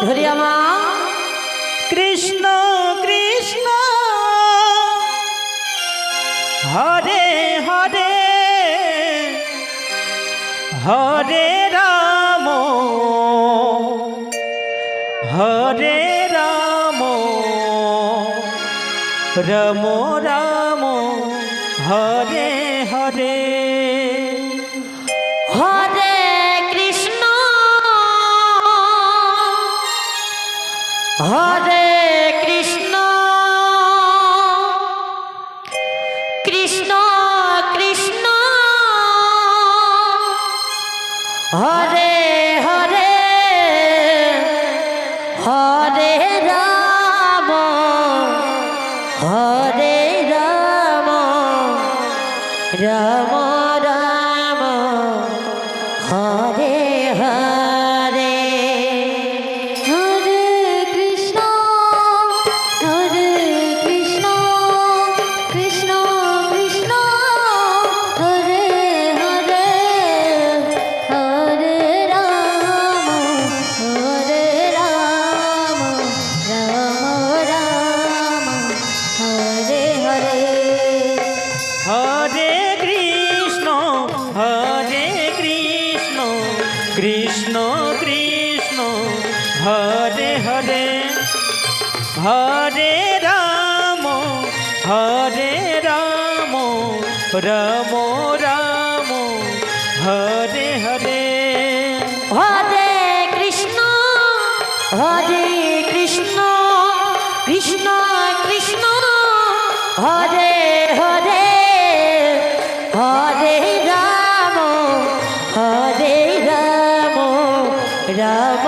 ধরি আমার কৃষ্ণ কৃষ্ণ হরে হরে হরে রাম হরে রাম রাম রাম হরে হরে হরে কৃষ্ণ হরে কৃষ্ণ কৃষ্ণ কৃষ্ণ হরে হরে হরে রাম হরে রাম রাম রাম হরে হরে হরে কৃষ্ণ কৃষ্ণ কৃষ্ণ হরে হরে হরে রাম রাম রাম হরে হরে হরে কৃষ্ণ কৃষ্ণ কৃষ্ণ হরে হরে হরে রাম রাম রাম হরে হরে হরে কৃষ্ণ কৃষ্ণ কৃষ্ণ হরে হরে হরে রাম রাম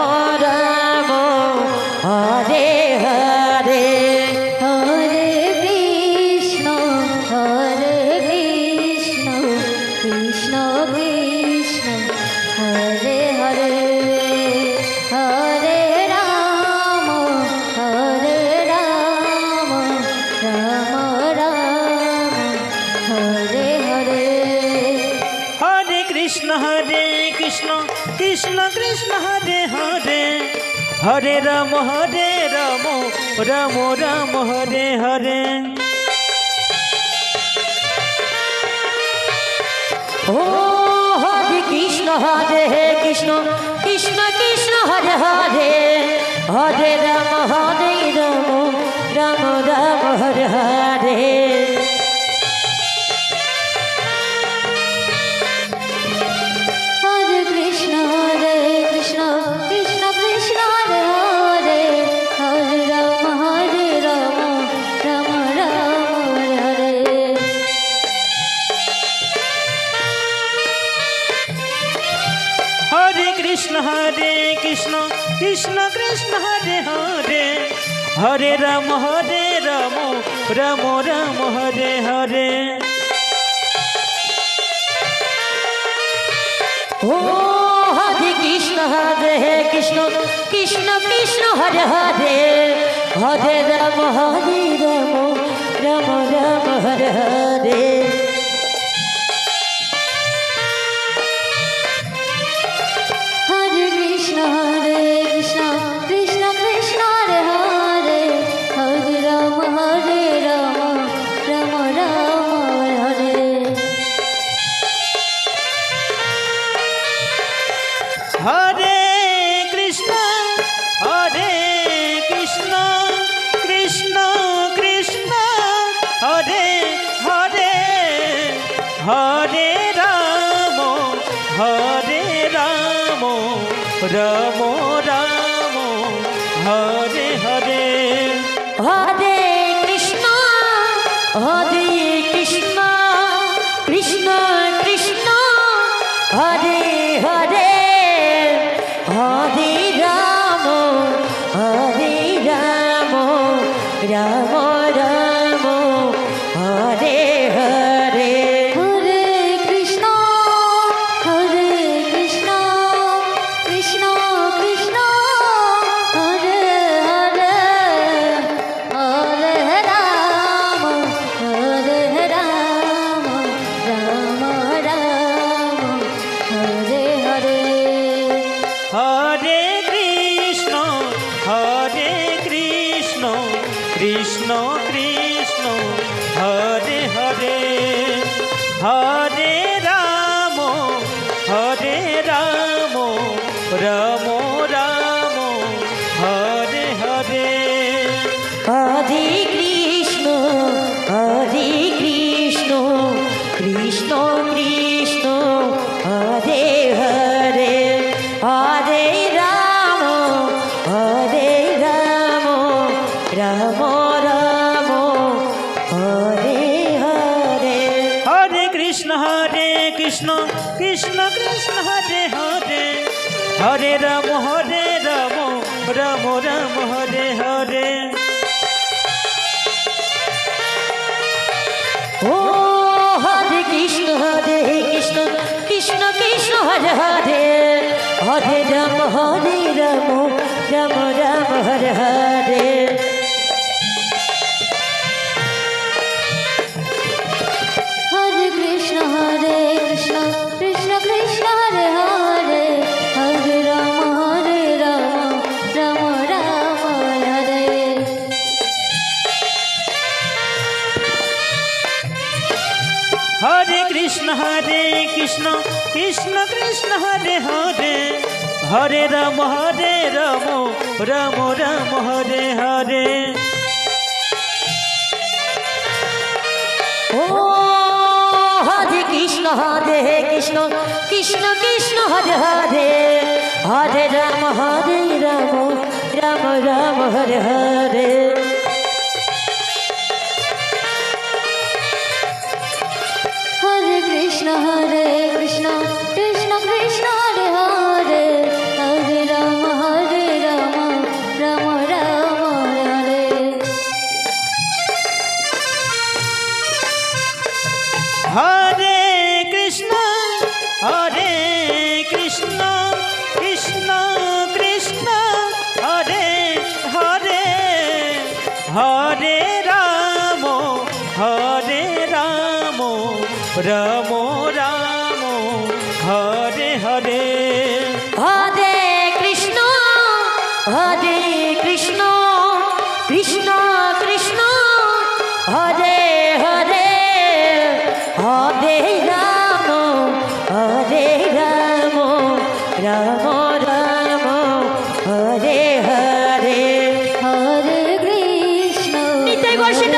রাম হরে হরে হরে কৃষ্ণ কৃষ্ণ কৃষ্ণ হরে হরে হরে রাম রাম হরে হরে হরে কৃষ্ণ কৃষ্ণ কৃষ্ণ হরে হরে হরে রাম রাম রাম হরে হরে ও হরে কৃষ্ণ কৃষ্ণ কৃষ্ণ হরে হরে হরে রাম রাম হরে হরে হরে কৃষ্ণ কৃষ্ণ কৃষ্ণ হরে হরে হরে রাম রাম হরে হরে হরে কৃষ্ণ কৃষ্ণ কৃষ্ণ হরে হরে হরে রাম রাম রাম হরে হরে ও হরে কৃষ্ণ কৃষ্ণ কৃষ্ণ হরে হরে হরে রাম রাম হরে হরে হরে কৃষ্ণ কৃষ্ণ কৃষ্ণ হরে হরে হরে রাম রাম হরে হরে কৃষ্ণ কৃষ্ণ কৃষ্ণ হরে হরে হরে রাম রাম রাম হরে হরে হরে কৃষ্ণ কৃষ্ণ কৃষ্ণ হরে হরে হরে রাম রাম রাম হরে হরে হরে কৃষ্ণ কৃষ্ণ কৃষ্ণ হরে হরে হরে রাম রাম রাম রাম রাম হরে হরে হরে কৃষ্ণ কৃষ্ণ কৃষ্ণ হরে হরে হরে রাম রাম রাম হরে হরে হরে কৃষ্ণ কৃষ্ণ কৃষ্ণ হরে হরে হরে রাম রাম রাম হরে হরে ও হরে কৃষ্ণ কৃষ্ণ কৃষ্ণ হরে হরে হরে রাম রাম রাম হরে হরে হরে কৃষ্ণ কৃষ্ণ কৃষ্ণ হরে হরে হরে রাম রাম রাম হরে হরে কৃষ্ণ কৃষ্ণ কৃষ্ণ হরে হরে হরে রাম রাম রাম হরে হরে ও হরে কৃষ্ণ কৃষ্ণ কৃষ্ণ কৃষ্ণ হরে হরে হরে রাম রাম রাম হরে হরে হরে কৃষ্ণ কৃষ্ণ কৃষ্ণ হরে হরে হরে রাম রাম রাম হরে হরে কৃষ্ণ কৃষ্ণ কৃষ্ণ হরে হরে হরে রাম রাম রাম হরে হরে হরে কৃষ্ণ কৃষ্ণ কৃষ্ণ হরে হরে হরে রাম রাম রাম হরে হরে হরে কৃষ্ণ নিতাই বর্ষিত